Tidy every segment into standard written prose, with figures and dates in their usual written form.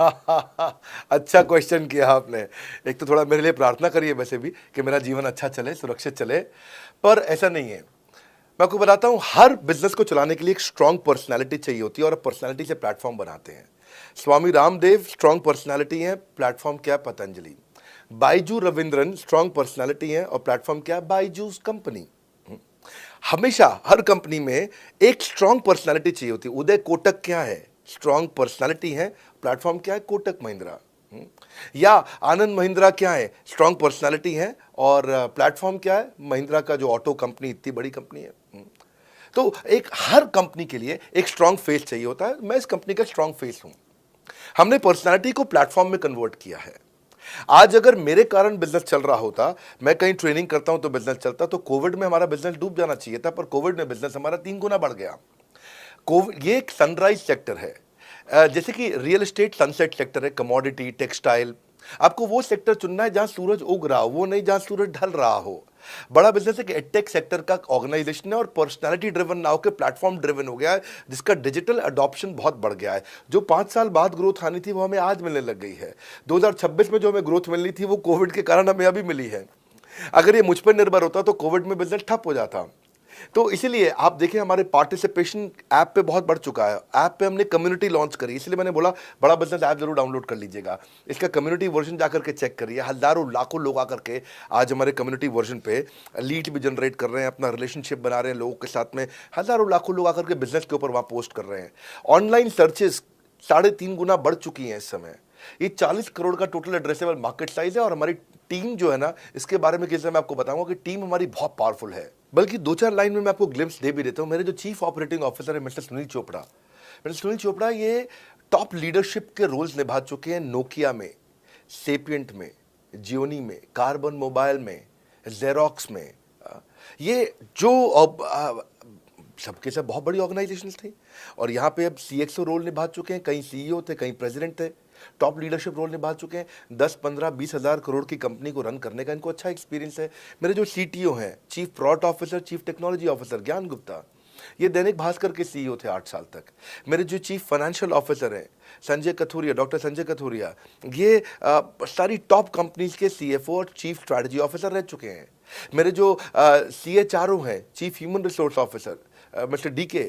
अच्छा क्वेश्चन किया आपने। एक तो थोड़ा मेरे लिए प्रार्थना करिए वैसे भी कि मेरा जीवन अच्छा चले, सुरक्षित चले, पर ऐसा नहीं है। मैं आपको बताता हूं, हर बिजनेस को चलाने के लिए एक स्ट्रांग पर्सनालिटी चाहिए होती है और पर्सनालिटी से प्लेटफॉर्म बनाते हैं। स्वामी रामदेव स्ट्रांग पर्सनालिटी है, प्लेटफॉर्म क्या है? पतंजलि। बाइजू रविंद्रन स्ट्रांग पर्सनालिटी है और प्लेटफॉर्म क्या है? बाइजूस कंपनी। हमेशा हर कंपनी में एक स्ट्रांग पर्सनालिटी चाहिए होती है। उदय कोटक क्या है? स्ट्रांग पर्सनालिटी है, प्लेटफॉर्म क्या है? कोटक महिंद्रा। या आनंद महिंद्रा क्या है? स्ट्रांग पर्सनालिटी है और प्लेटफॉर्म क्या है? महिंद्रा का जो ऑटो कंपनी इतनी बड़ी कंपनी है। तो एक हर कंपनी के लिए एक स्ट्रांग फेस चाहिए होता है। मैं इस कंपनी का स्ट्रांग फेस हूं। हमने पर्सनालिटी को प्लेटफॉर्म में कन्वर्ट किया है। आज अगर मेरे कारण बिजनेस चल रहा होता, मैं कहीं ट्रेनिंग करता हूं तो बिजनेस चलता, तो कोविड में हमारा बिजनेस डूब जाना चाहिए था, पर कोविड में बिजनेस हमारा 3 गुना बढ़ गया। कोविड ये एक सनराइज सेक्टर है। जैसे कि रियल एस्टेट सनसेट सेक्टर है, कमोडिटी, टेक्सटाइल। आपको वो सेक्टर चुनना है जहां सूरज उग रहा हो, वो नहीं जहां सूरज ढल रहा हो। बड़ा बिजनेस है कि एडटेक सेक्टर का ऑर्गेनाइजेशन है और पर्सनालिटी ड्रिवन ना होकर प्लेटफॉर्म ड्रिवन हो गया है, जिसका डिजिटल अडॉप्शन बहुत बढ़ गया है। जो 5 साल बाद ग्रोथ आनी थी वो हमें आज मिलने लग गई है। 2026 में जो हमें ग्रोथ मिलनी थी वो कोविड के कारण हमें अभी मिली है। अगर ये मुझ पर निर्भर होता तो कोविड में बिजनेस ठप हो जाता। तो इसीलिए आप देखें, हमारे पार्टिसिपेशन ऐप पे बहुत बढ़ चुका है। ऐप पे हमने कम्युनिटी लॉन्च करी, इसलिए मैंने बोला बड़ा बिजनेस ऐप जरूर डाउनलोड कर लीजिएगा। इसका कम्युनिटी वर्जन जाकर के चेक करिए। हजारों लाखों लोग आकर के आज हमारे कम्युनिटी वर्जन पे लीड भी जनरेट कर रहे हैं, अपना रिलेशनशिप बना रहे हैं लोगों के साथ में। हजारों लाखों लोग आकर के बिजनेस के ऊपर वहां पोस्ट कर रहे हैं। ऑनलाइन सर्चेस 3.5 गुना बढ़ चुकी हैं इस समय। ये 40 करोड़ का टोटल एड्रेसेबल मार्केट साइज है और हमारी टीम जो है ना, इसके बारे में किसी मैं आपको बताऊंगा कि टीम हमारी बहुत पावरफुल है। बल्कि 2-4 लाइन में मैं आपको ग्लिम्स दे भी देता हूं। मेरे जो चीफ ऑपरेटिंग ऑफिसर है मिस्टर सुनील चोपड़ा, ये टॉप लीडरशिप के रोल्स निभा चुके हैं नोकिया में, सेपियंट में, जियोनी में, कार्बन मोबाइल में, जेरोक्स में। ये जो सबके सब बहुत बड़ी ऑर्गेनाइजेशंस थी और यहाँ पे अब सीएक्सओ रोल निभा चुके हैं, कहीं सीईओ थे, कहीं प्रेसिडेंट थे। टॉप लीडरशिप रोल निभा चुके हैं। 10, 15, 20 हज़ार करोड़ की कंपनी को रन करने का इनको अच्छा एक्सपीरियंस है। मेरे जो सीटीओ हैं, chief product officer, chief technology officer ज्ञान गुप्ता, ये दैनिक भास्कर के सीईओ थे 8 साल तक। मेरे जो चीफ फाइनेंशियल ऑफिसर हैं संजय कथुरिया, डॉक्टर संजय कथुरिया, ये सारी टॉप कंपनीज के सीएफओ और चीफ स्ट्रैटेजी ऑफिसर रह चुके हैं। मेरे जो सीएचआरओ हैं, chief human resource officer mister DK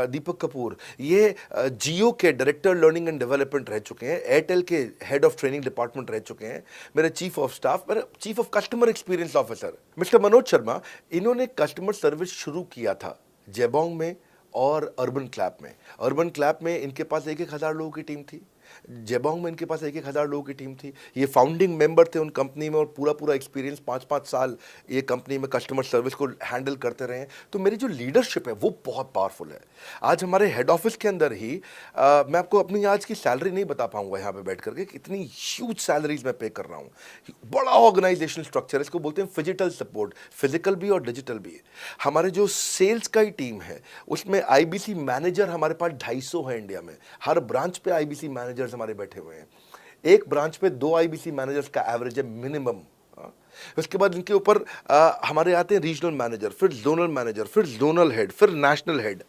Deepak Kapoor, ये जियो के डायरेक्टर लर्निंग एंड डेवलपमेंट रह चुके हैं, एयरटेल के हेड ऑफ ट्रेनिंग डिपार्टमेंट रह चुके हैं। मेरे चीफ ऑफ स्टाफ, मेरे chief of customer experience officer mister Manoj Sharma, इन्होंने कस्टमर सर्विस शुरू किया था जेबोंग में और अर्बन क्लैप में। अर्बन क्लैप में इनके पास 1-1 हज़ार लोगों की टीम थी, जेबोंग में इनके पास 1-1 हज़ार लोगों की टीम थी। ये फाउंडिंग मेंबर थे उन कंपनी में और पूरा पूरा एक्सपीरियंस 5-5 साल ये कंपनी में कस्टमर सर्विस को हैंडल करते रहे हैं। तो मेरी जो लीडरशिप है वो बहुत पावरफुल है। आज हमारे हेड ऑफिस के अंदर ही मैं आपको अपनी आज की सैलरी नहीं बता पाऊंगा यहाँ पे बैठ करके, इतनी ह्यूज सैलरीज मैं पे कर रहा हूँ। बड़ा ऑर्गेनाइजेशन स्ट्रक्चर, इसको बोलते हैं फिजिटल सपोर्ट, फिजिकल भी और डिजिटल भी। हमारे जो सेल्स का ही टीम है उसमें आईबीसी मैनेजर हमारे पास 250 है इंडिया में। हर ब्रांच पे आईबीसी मैनेजर्स हमारे बैठे हुए हैं। एक ब्रांच पे 2 आईबीसी मैनेजर्स का एवरेज है मिनिमम। उसके बाद इनके ऊपर हमारे आते हैं रीजनल मैनेजर, फिर जोनल मैनेजर, फिर जोनल हेड, फिर नेशनल हेड।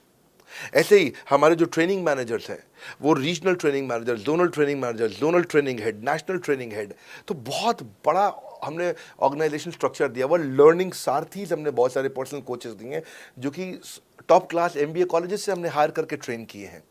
ऐसे ही हमारे जो ट्रेनिंग मैनेजर्स हैं वो regional training manager, zonal training manager, zonal training head, national training head. तो बहुत बड़ा हमने ऑर्गेनाइजेशन स्ट्रक्चर दिया हुआ। लर्निंग सारथीज हमने बहुत सारे पर्सनल कोचेस दिए हैं जो कि टॉप क्लास एमबीए कॉलेजेस से हमने हायर करके ट्रेन किए हैं।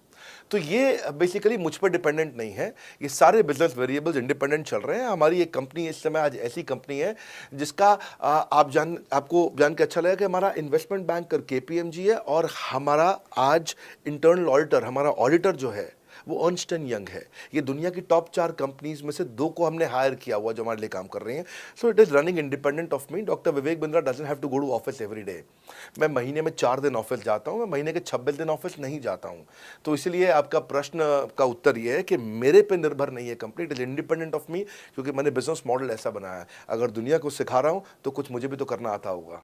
तो ये बेसिकली मुझ पर डिपेंडेंट नहीं है, ये सारे बिजनेस वेरिएबल्स इंडिपेंडेंट चल रहे हैं। हमारी एक कंपनी इस समय आज ऐसी कंपनी है जिसका आपको जान के अच्छा लगेगा कि हमारा इन्वेस्टमेंट बैंक केपीएमजी है और हमारा आज इंटरनल ऑडिटर, हमारा ऑडिटर जो है वो अर्न्स्ट एंड यंग है। ये दुनिया की टॉप 4 कंपनीज में से 2 को हमने हायर किया हुआ जो हमारे लिए काम कर रही हैं। So it is running independent of me. Doctor Vivek Bindra doesn't have to go to office every day. मैं महीने में 4 दिन ऑफिस जाता हूँ, मैं महीने के 26 दिन ऑफिस नहीं जाता हूँ। तो इसलिए आपका प्रश्न का उत्तर ये है कि मेरे पे निर्भर नहीं है company, it is independent of मी, क्योंकि मैंने बिजनेस मॉडल ऐसा बनाया है। अगर दुनिया को सिखा रहा हूँ तो कुछ मुझे भी तो करना आता होगा।